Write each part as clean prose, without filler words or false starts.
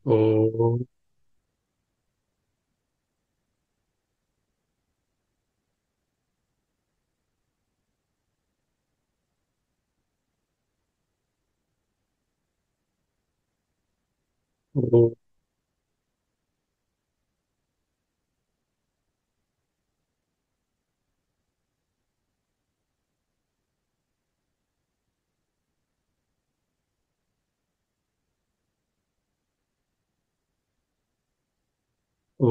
ఓ ఓ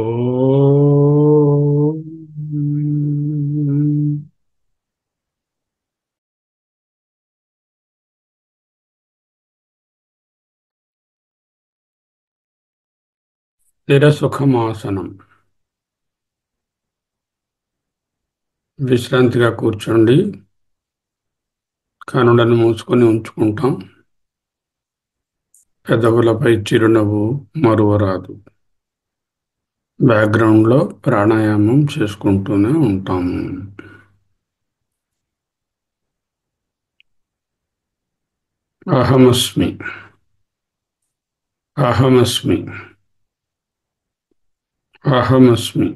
స్థిర సుఖమాసనం. విశ్రాంతిగా కూర్చోండి. కనులను మూసుకొని ఉంచుకుంటాం. పెదవులపై చిరునవ్వు మరువరాదు. బ్యాక్గ్రౌండ్లో ప్రాణాయామం చేసుకుంటూనే ఉంటాము. అహమస్మి. అహమస్మి. అహమస్మి.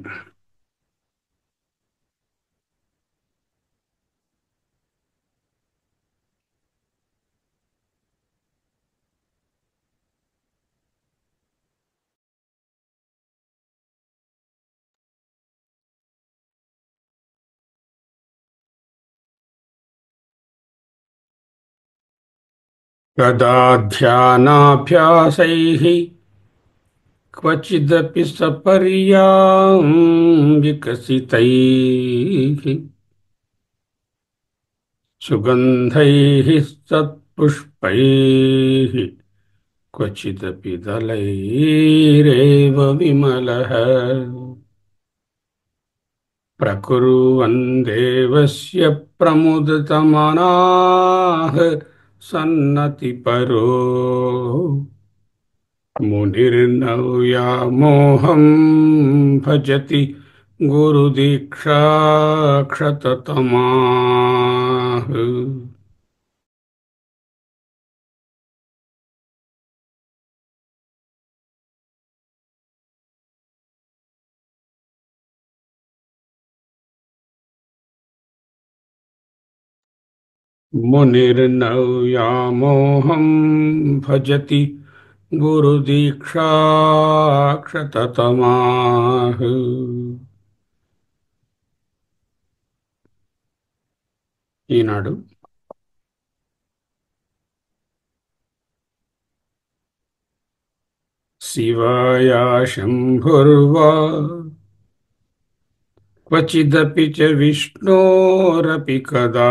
యదా ధ్యానాభ్యాసైః క్వచిదపి సపర్యాం వికసితైః సుగంధైః సత్పుష్పైః క్వచిదపి దళైరేవ విమలః ప్రకుర్వన్ దేవస్య ప్రముదితమనాః సన్నతిపరో మునిర్నవ్యామోహం భజతి గురుదీక్షాక్షతతమాః. మునిర్నవ్యామోహం భజతి గురుదీక్షాక్షతతమాః. ఈనాడు శివాయ శంభుర్వా క్వచిదపి చ విష్ణోరపి కదా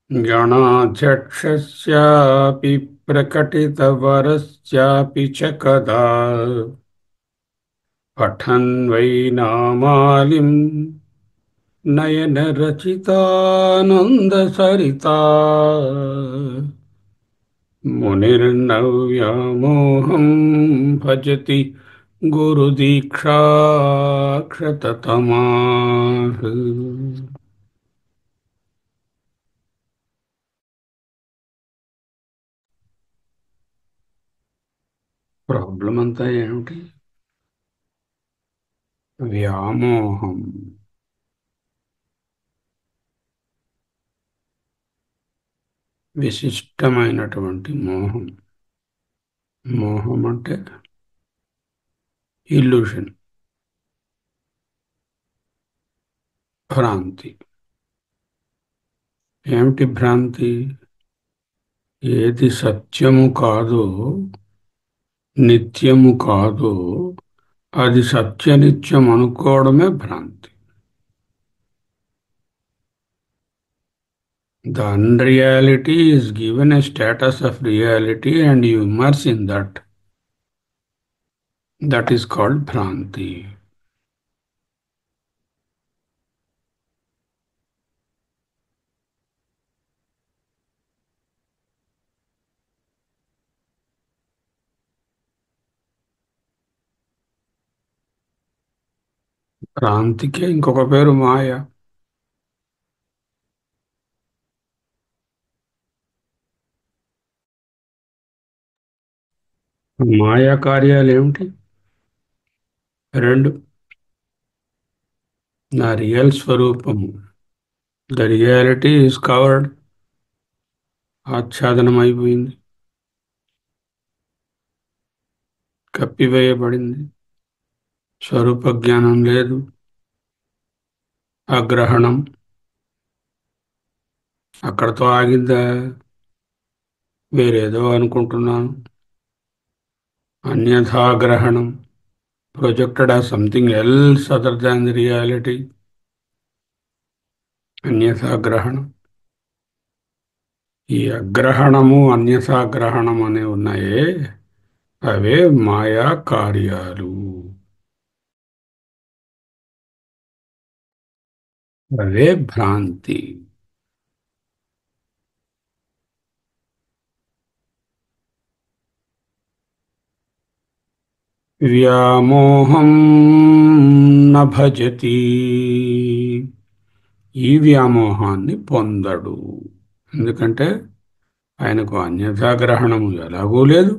గణాధ్యక్షస్యాపి ప్రకటితవరస్యాపి చ కదా పఠన్ వై నామాలిం నయనరచితానందసరితా మునిర్నవ్యామోహం భజతి గురుదీక్షాక్షతతమాః. ప్రాబ్లం అంతా ఏమిటి? వ్యామోహం. విశిష్టమైనటువంటి మోహం. మోహం అంటే ఇల్యూషన్, భ్రాంతి. ఏమిటి భ్రాంతి? ఏది సత్యము కాదో, నిత్యము కాదో అది సత్యనిత్యం అనుకోవడమే భ్రాంతి. The unreality is given a status of reality and you immerse in that. That is called భ్రాంతి. భ్రాంతికే ఇంకొక పేరు మాయ. మాయా కార్యాలు ఏమిటి? రెండు. నా రియల్ స్వరూపము, ద రియాలిటీ ఈజ్ కవర్డ్, ఆచ్ఛాదనం అయిపోయింది, కప్పివేయబడింది, స్వరూప జ్ఞానం లేదు, అగ్రహణం. అక్కడతో ఆగిందా? వేరేదో అనుకుంటున్నాను. అన్యథాగ్రహణం, projected as something else other than the reality. అన్యథాగ్రహణం. ఈ అగ్రహణము అన్యథాగ్రహణం అనే ఉన్నాయే, అవే మాయా కార్యాలు, అవే భ్రాంతి. వ్యామోహం న భజతి, ఈ వ్యామోహాన్ని పొందడు. ఎందుకంటే ఆయనకు అన్యథాగ్రహణము ఎలాగూ లేదు,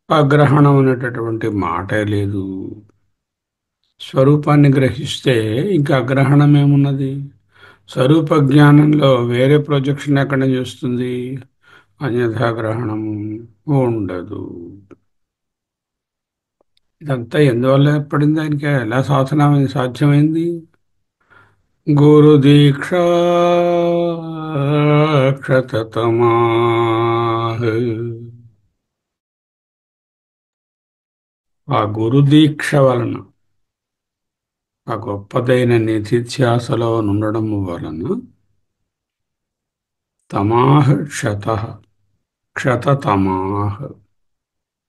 అగ్రహణం అనేటటువంటి మాటే లేదు. స్వరూపాన్ని గ్రహిస్తే ఇంకా అగ్రహణం ఏమున్నది? స్వరూప జ్ఞానంలో వేరే ప్రొజెక్షన్ ఎక్కడ చేస్తుంది? అన్యథాగ్రహణము ఉండదు. ఇదంతా ఎందువల్ల ఏర్పడింది? ఆయనకి ఎలా సాధ్యమైంది? గురు దీక్షా క్షతతమా, ఆ గురు దీక్ష వలన, ఆ గొప్పదైన నిధిధ్యాసలో ఉండడం వలన తమాహ క్షతతమాహ,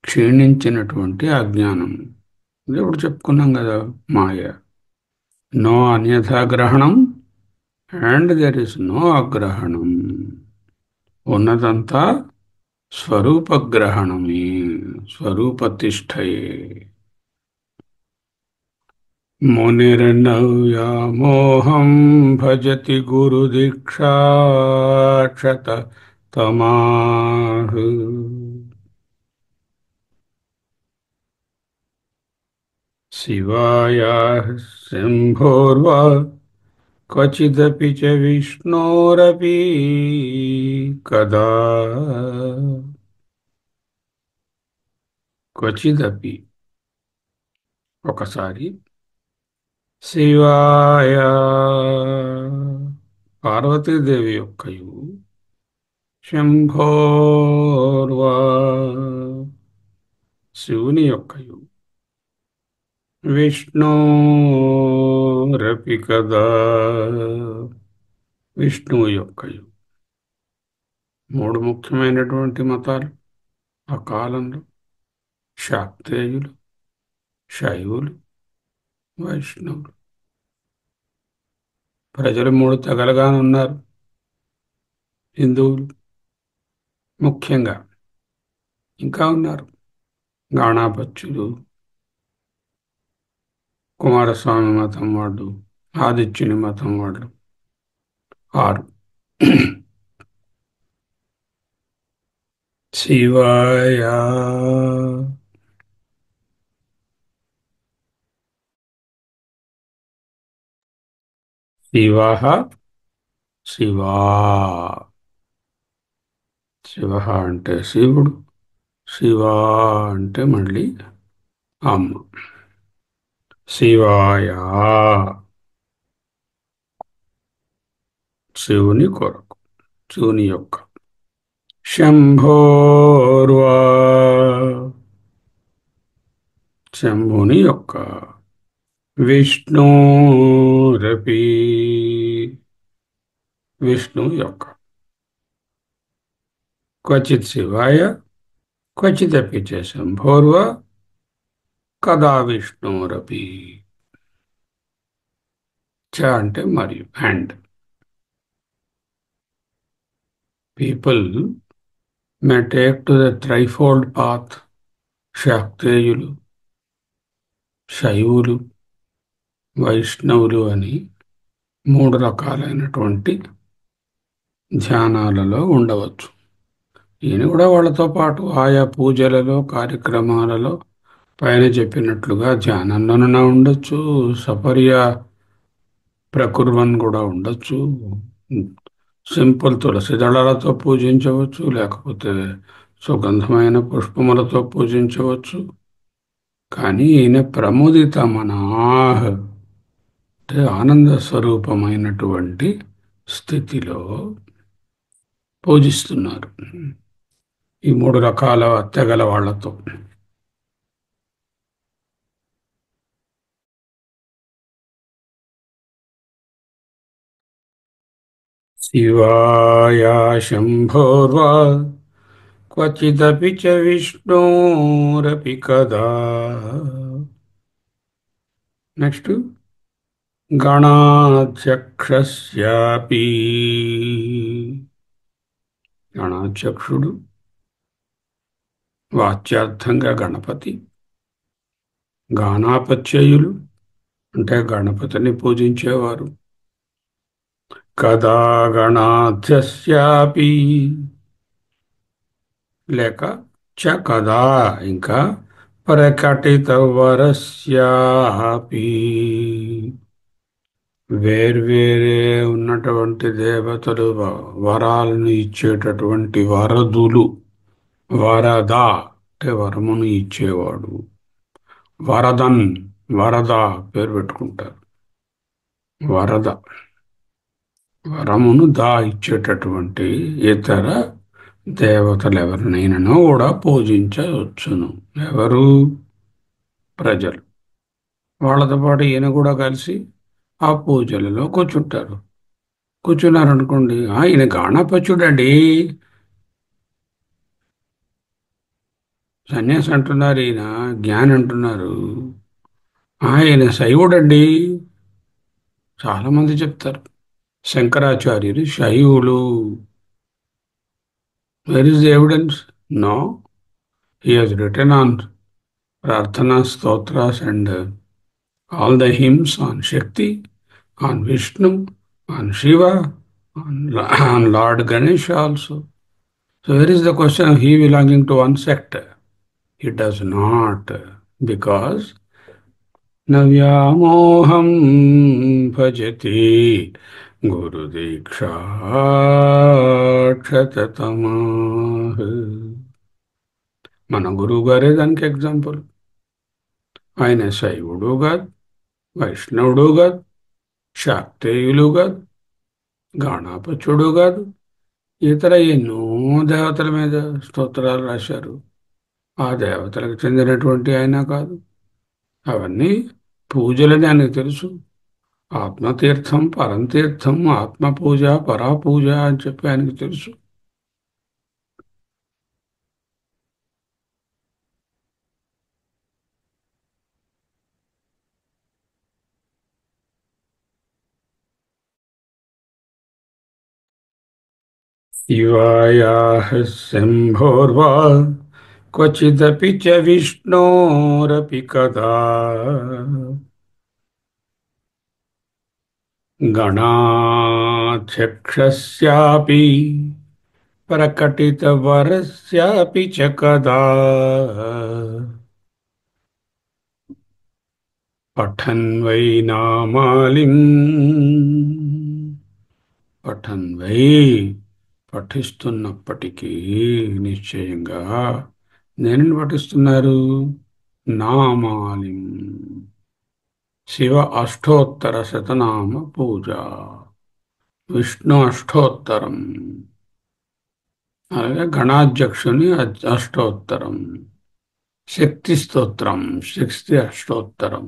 క్షీణించినటువంటి అజ్ఞానము. ఇది ఇప్పుడు చెప్పుకున్నాం కదా, మాయ. నో అన్యథాగ్రహణం అండ్ దెర్ ఇస్ నో అగ్రహణం. ఉన్నదంతా స్వరూపగ్రహణమే, స్వరూపతిష్టయే. మునిర్నవ్యామోహం భజతి గురుదీక్షాక్షత తమాహ. శివాయ శంభోర్వా క్వచిదపి చ విష్ణోరపి కదా, క్వచిదపి ఒకసారి, శివాయ పార్వతీదేవి యొక్కయు, శంభోర్వా శివుని యొక్కయు, విష్ణోరపి కదా విష్ణువు యొక్కయు. మూడు ముఖ్యమైనటువంటి మతాలు ఆ కాలంలో: శాక్తేయులు, శైవులు, వైష్ణవులు. ప్రజలు మూడు తెగలుగానే ఉన్నారు. హిందువులు ముఖ్యంగా ఇంకా ఉన్నారు. గాణాపత్యులు, కుమారస్వామి మతం వాళ్ళు, ఆదిత్యుని మతం వాళ్ళు. 6. శివాయ శివ, శివా. శివ అంటే శివుడు, శివా అంటే మళ్ళీ అమ్మ. శివాయ, శివుని కొరకు, శివుని యొక్క. శంభోర్వా శంభుని యొక్క. విష్ణురపి విష్ణు యొక్క. క్వచిత్ శివాయ క్వచిదపి చ శంభోర్వా కదా విష్ణురపి. చ అంటే మరియు, and. People may take to the threefold path. శాక్తేయులు, శైవులు, వైష్ణవులు అని మూడు రకాలైనటువంటి ధ్యానాలలో ఉండవచ్చు. ఈయన కూడా వాళ్ళతో పాటు ఆయా పూజలలో కార్యక్రమాలలో పైన చెప్పినట్లుగా ధ్యానంలోనైనా ఉండొచ్చు, సపర్య ప్రకుర్వన్ కూడా ఉండొచ్చు, సింపుల్ తులసి దళాలతో పూజించవచ్చు, లేకపోతే సుగంధమైన పుష్పములతో పూజించవచ్చు. కానీ ఈయన ప్రముదిత మనాహ్ అంటే ఆనంద స్వరూపమైనటువంటి స్థితిలో పూజిస్తున్నారు ఈ మూడు రకాల తెగల వాళ్ళతో. శివాయ శంభోర్వా క్వచిదపి చ విష్ణోరపి కదా. నెక్స్ట్ గణాధ్యక్షస్యాపి. గణాధ్యక్షుడు వాచ్యార్థంగా గణపతి, గానాపత్యయులు అంటే గణపతిని పూజించేవారు. కదా గణాధ్యస్యాపి లేక చ కదా ఇంకా ప్రకటిత వరస్యాపి వేర్వేరే ఉన్నటువంటి దేవతలు వరాలను ఇచ్చేటటువంటి వరదులు. వరద అంటే వరమును ఇచ్చేవాడు. వరదన్ వరద పేరు పెట్టుకుంటారు. వరద వరమును ఇచ్చేటటువంటి ఇతర దేవతలు ఎవరినైనానో కూడా పూజించవచ్చును. ఎవరు? ప్రజలు. వాళ్ళతో పాటు ఈయన కూడా కలిసి ఆ పూజలలో కూర్చుంటారు. కూర్చున్నారనుకోండి, ఈయన గాణపత్యుడండి, సన్యాసి అంటున్నారు, ఈయన జ్ఞాని అంటున్నారు. ఆయన శైవుడండి చాలా మంది చెప్తారు. శంకరాచార్యులు శైవులు. Where is the evidence? No. He has written on ప్రార్థనా స్తోత్రాస్ and all the hymns on Shakti, on Vishnu, on Shiva, on Lord Ganesha also. So where is the question of he belonging to one sect? He does not, because Navyamoham bhajati Guru Diksha క్షతతమాః. మన గురువు గారే దానికి example. ఆయన శైవుడు కాదు, వైష్ణవుడు కాదు, శాక్తేయులు కాదు, గాణాపత్యుడు కాదు, ఇతర ఎన్నో దేవతల మీద స్తోత్రాలు రాశారు. ఆ దేవతలకు చెందినటువంటి ఆయన కాదు. అవన్నీ పూజలని ఆయనకు తెలుసు. ఆత్మతీర్థం, పరంతీర్థం, ఆత్మ పూజ, పరాపూజ అని చెప్పి ఆయనకు తెలుసు. శివాయాః శంభోర్వా క్వచిదపి చ విష్ణోరపి కదా. గణాధ్యక్షస్యాపి ప్రకటితవరస్యాపి చ కదా. పఠన్ వై నామాలిం. పఠన్ వై పఠిస్తున్నప్పటికీ నిశ్చయంగా దేనిని పఠిస్తున్నారు? నామాలిం. శివ అష్టోత్తర శతనామ పూజ, విష్ణు అష్టోత్తరం, అలాగే గణాధ్యక్షుని అష్టోత్తరం, శక్తి స్తోత్రం, శక్తి అష్టోత్తరం,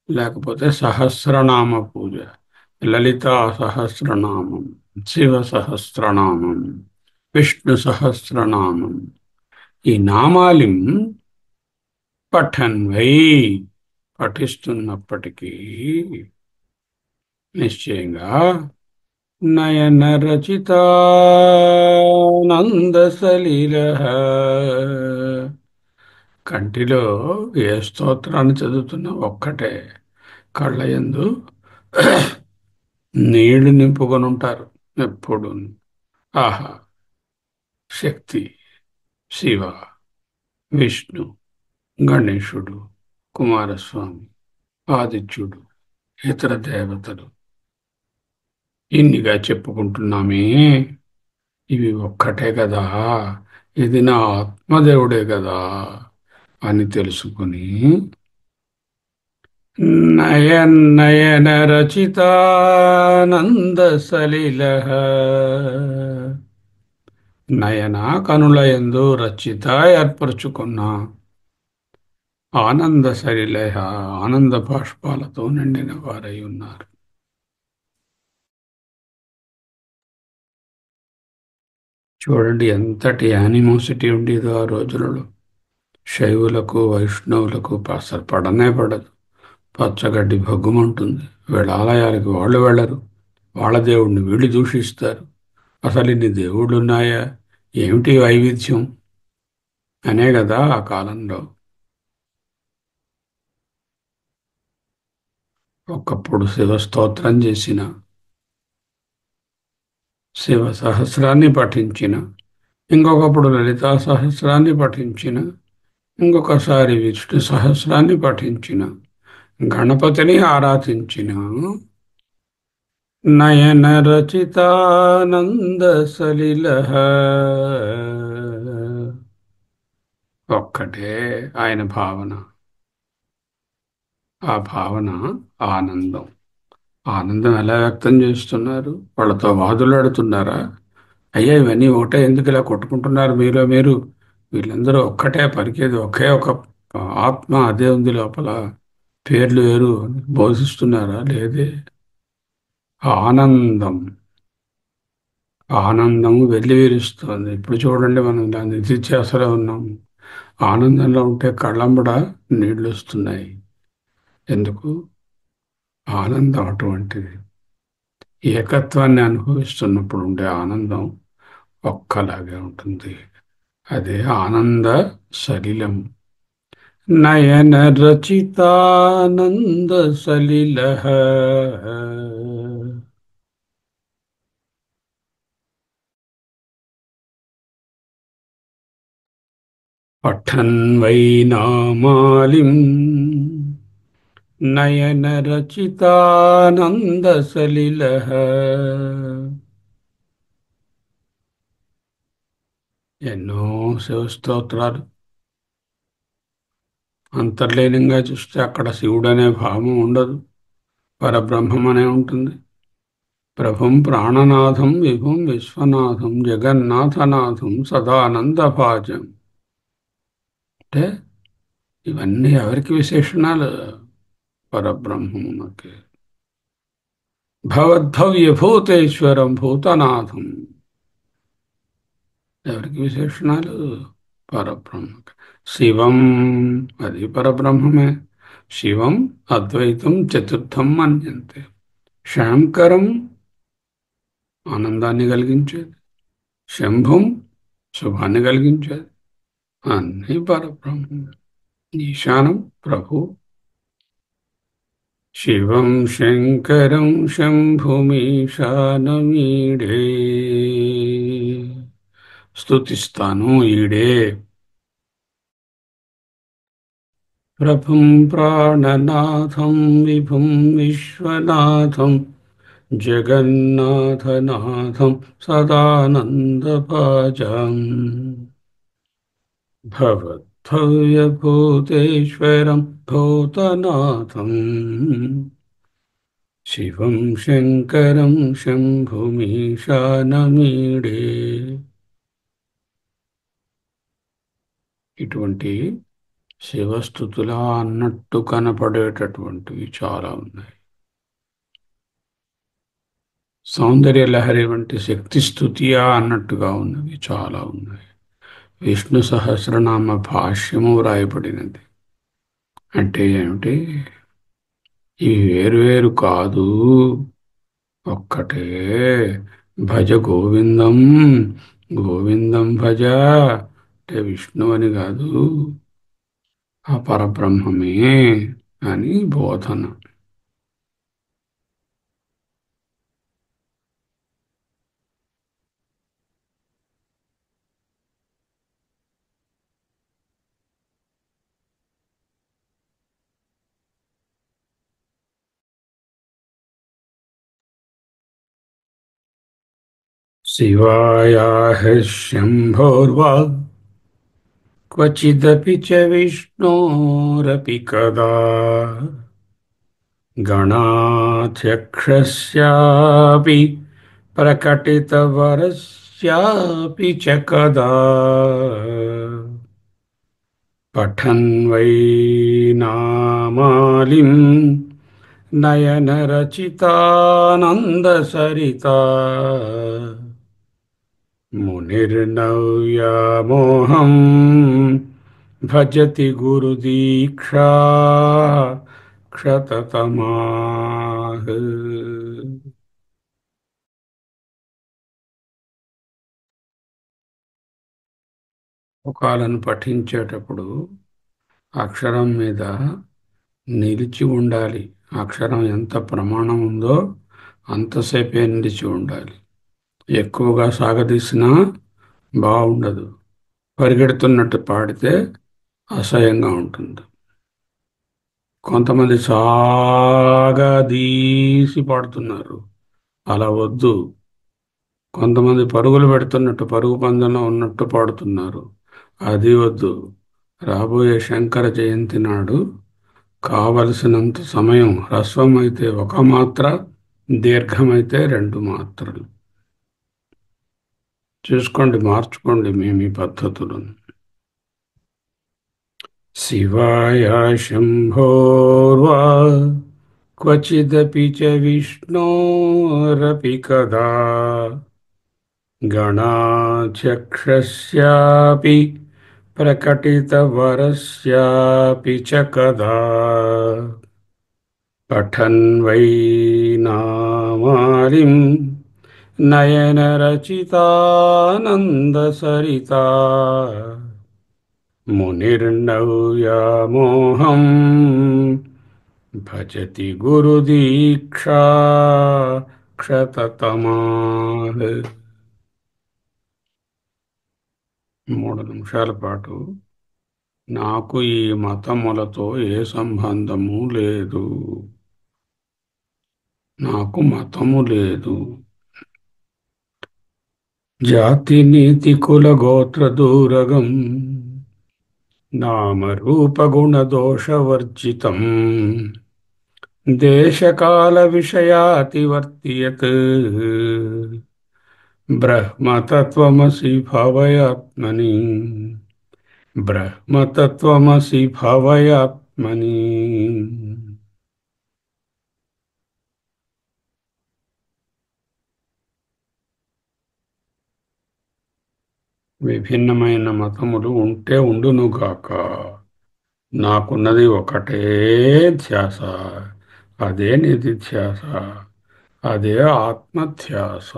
లేకపోతే సహస్రనామ పూజ, లలితా సహస్రనామం, శివ సహస్రనామం, విష్ణు సహస్రనామం. ఈ నామాలిం పఠన్ వై పఠిస్తున్నప్పటికీ నిశ్చయంగా నయన రచితానంద సలీల. కంటిలో ఏ స్తోత్రాన్ని చదువుతున్నా ఒక్కటే, కళ్ళయందు నీళ్లు నింపుకొని ఉంటారు ఎప్పుడు. ఆహా, శక్తి, శివ, విష్ణు, గణేశుడు, కుమారస్వామి, ఆదిత్యుడు, ఇతర దేవతలు ఇన్నిగా చెప్పుకుంటున్నామే, ఇవి ఒక్కటే కదా, ఇది నా ఆత్మదేవుడే కదా అని తెలుసుకుని నయన రచితానంద సలిల నయన కనుల యందు రచిత ఏర్పరచుకున్న ఆనంద సలిల ఆనంద బాష్పాలతో నిండిన వారై ఉన్నారు. చూడండి ఎంతటి యానిమోసిటీ ఉండేదో ఆ రోజులలో. శైవులకు వైష్ణవులకు అసలు పడనే పడదు. పచ్చగడ్డి భగ్గుమంటుంది. వీళ్ళ ఆలయాలకు వాళ్ళు వెళ్ళరు. వాళ్ళ దేవుడిని వీళ్ళు దూషిస్తారు. అసలు ఇన్ని దేవుళ్ళు ఉన్నాయా, ఏమిటి వైవిధ్యం అనే కదా ఆ కాలంలో. ఒకప్పుడు శివ స్తోత్రం చేసిన, శివ సహస్రాన్ని పఠించిన, ఇంకొకప్పుడు లలితా సహస్రాన్ని పఠించిన, ఇంకొకసారి విష్ణు సహస్రాన్ని పఠించిన, గణపతిని ఆరాధించిన నయన రచితానంద సలిల ఒక్కటే ఆయన భావన. ఆ భావన ఆనందం. ఆనందం ఎలా వ్యక్తం చేస్తున్నారు? వాళ్ళతో వాదులాడుతున్నారా? అయ్యా ఇవన్నీ ఒకటే, ఎందుకు ఇలా కొట్టుకుంటున్నారు మీలో మీరు? వీళ్ళందరూ ఒక్కటే, పలికేది ఒకే ఒక ఆత్మ, అదే ఉంది లోపల, పేర్లు వేరు అని బోధిస్తున్నారా? లేదే. ఆనందం, ఆనందము వెల్లివిరుస్తోంది. ఇప్పుడు చూడండి, మనం దాని నిధిధ్యాసలో ఉన్నాము. ఆనందంలో ఉంటే కళ్ళంబడ నీళ్లు వస్తున్నాయి. ఎందుకు? ఆనందం అటువంటిది. ఏకత్వాన్ని అనుభవిస్తున్నప్పుడు ఉండే ఆనందం ఒక్కలాగే ఉంటుంది. అదే ఆనంద సలిలం. నయన రచితానంద సలిల పఠన్ వైనామాలిం నయన రచితానంద సలిల. ఎన్నో శివస్తోత్రాలు. అంతర్లీనంగా చూస్తే అక్కడ శివుడు అనే భావం ఉండదు, పరబ్రహ్మం అనే ఉంటుంది. ప్రభుం ప్రాణనాథం విభుం విశ్వనాథం జగన్నాథనాథం సదానందభాజం. అంటే ఇవన్నీ ఎవరికి విశేషణాలు? పరబ్రహ్మమునకే. భవద్భవ్యభూతేశ్వరం భూతనాథం ఎవరికి విశేషణాలు? పరబ్రహ్మ. శివం, అది పరబ్రహ్మమే. శివం అద్వైతం చతుర్థం మన్యంతే. శాంకరం ఆనందాన్ని కలిగించేది, శంభుం శుభాన్ని కలిగించేది, అన్నీ పరబ్రహ్మం. ఈశానం ప్రభు. శివం శంకరం శంభుమీశానమీడే స్తుతిస్తాను ఈడే. ప్రభుం ప్రాణనాథం విభుం విశ్వనాథం జగన్నాథనాథం సదానందభాజం. భవద్భవ్యభూతేశ్వరం భూతనాథం శివం శంకరం శంభుమీశానమీడే. ఇటువంటి శివస్థుతులా అన్నట్టు కనపడేటటువంటివి చాలా ఉన్నాయి. సౌందర్య లహరి వంటి శక్తి స్థుతియా అన్నట్టుగా ఉన్నవి చాలా ఉన్నాయి. విష్ణు సహస్రనామ భాష్యము వ్రాయబడినది. అంటే ఏమిటి? ఇవి వేరువేరు కాదు, ఒక్కటే. భజ గోవిందం, గోవిందం భజ అంటే విష్ణు అని కాదు, ఆ పరబ్రహ్మమే అని బోధన. शिवाया शम्भोर्वा क्वचिदपि च विष्णोरपि कदा गणाध्यक्षस्यापि प्रकटितवरस्यापि च कदा पठन् वै नामालिं नयनरचितानन्दसरिता मुनिर्नव्यामोहम् भजति गुरुदीक्षा क्षततमाः శ్లోకాలను పఠించేటప్పుడు అక్షరం మీద నిలిచి ఉండాలి. అక్షరం ఎంత ప్రమాణం ఉందో అంతసేపే నిలిచి ఉండాలి. ఎక్కువగా సాగదీసినా బాగుండదు. పరిగెడుతున్నట్టు పాడితే అసహ్యంగా ఉంటుంది. కొంతమంది సాగదీసి పాడుతున్నారు, అలా వద్దు. కొంతమంది పరుగులు పెడుతున్నట్టు, పరుగు పందెంలో ఉన్నట్టు పాడుతున్నారు, అది వద్దు. రాబోయే శంకర జయంతి నాడు కావలసినంత సమయం హ్రస్వమైతే ఒక మాత్ర, దీర్ఘమైతే 2 మాత్రలు. చూసుకోండి, మార్చుకోండి మీ మీ పద్ధతులను. శివాయ శంభోర్వా క్వచిదపి చ విష్ణోరపి కదా गणाध्यक्षस्यापि प्रकटितवरस्यापि च कदा पठन् वै नामालिं नयनरचितानन्दसरिता मुनिर्नव्यामोहम् भजति गुरुदीक्षा क्षततमाः. 3 నిమిషాల పాటు నాకు ఈ మతములతో ఏ సంబంధము లేదు, నాకు మతము లేదు. జాతి నీతి కుల గోత్ర దూరగం నామరూప గుణ దోషవర్జితం దేశకాల విషయాతివర్తియత్ బ్రహ్మతత్వమసి భవయాత్మని బ్రహ్మతత్వమసి భవయాత్మని. విభిన్నమైన మతములు ఉంటే ఉండునుగాక, నాకున్నది ఒకటే ధ్యాస, అదే నిధిధ్యాస, అదే ఆత్మధ్యాస.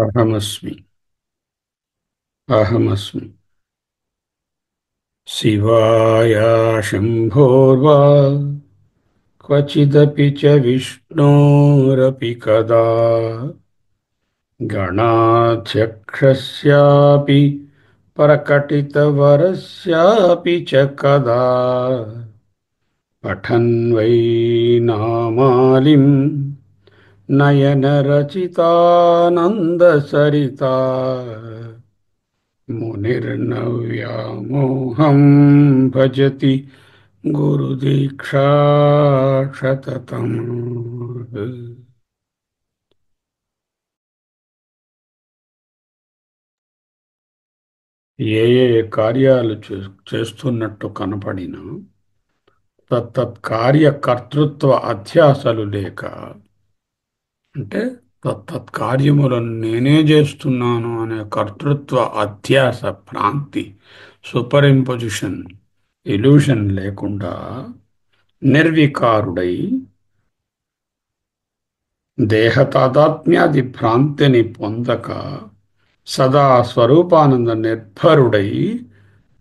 అహమస్మి. అహమస్మి. శివాయ శంభోర్వా క్వచిదపి చ విష్ణోరపి కదా గణాధ్యక్షస్యాపి ప్రకటితవరస్యాపి చ కదా పఠన్ వై నామాలిం నయనరచితానందసరితా మునిర్నవ్యామోహం భజతి గురుదీక్షాక్షతతం. ఏ ఏ కార్యాలు చేస్తున్నట్టు కనపడినా తత్తత్కార్యకర్తృత్వ అధ్యాసలు లేక, అంటే తత్తత్కార్యములను నేనే చేస్తున్నాను అనే కర్తృత్వ అధ్యాస, భ్రాంతి, సూపర్ ఇంపోజిషన్, ఇల్యూషన్ లేకుండా నిర్వికారుడై దేహ తాదాత్మ్యాది భ్రాంతిని పొందక సదా స్వరూపానంద నిర్భరుడై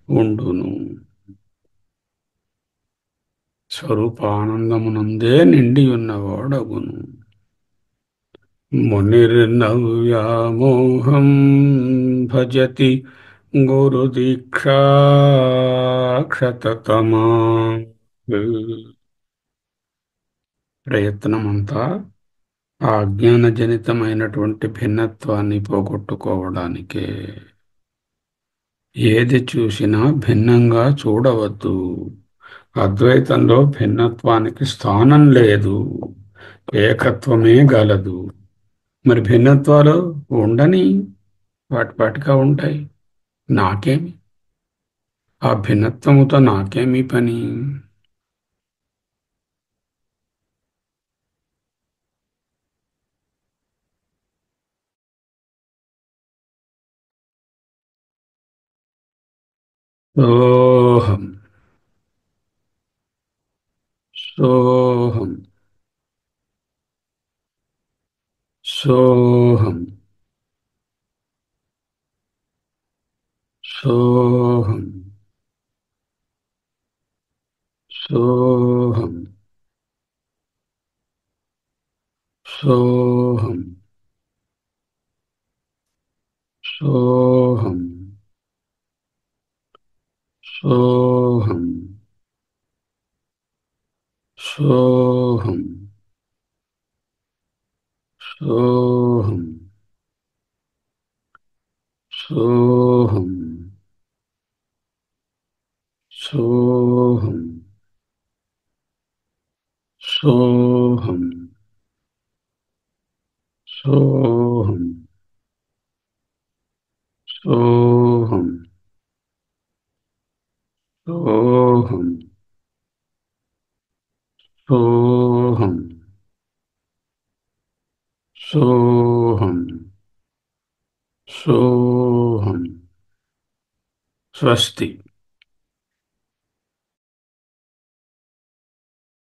ఉండును. స్వరూపానందమునందే నిండి ఉన్నవాడగును. మునిర్నవ్యామోహం భజతి గురుదీక్షాక్షతతమా. ప్రయత్నమంతా ఆ అజ్ఞానజనితమైనటువంటి భిన్నత్వాన్ని పోగొట్టుకోవడానికే. ఏది చూసినా భిన్నంగా చూడవద్దు. అద్వైతంలో భిన్నత్వానికి స్థానం లేదు, ఏకత్వమే గలదు. మరి భిన్నత్వాలు ఉండని, వాటి పాటిగా ఉంటాయి. నాకేమి, ఆ భిన్నత్వముతో నాకేమి పని? సోహం. సోహం. సోహం. సోహం. సోహం. సోహం. సోహం. సోహం. సోహం. సోహం. సోహం. సోహం. సోహం. సోహం. సోహం. సోహం. సోహం. సోహం. సోహం. స్వస్తి.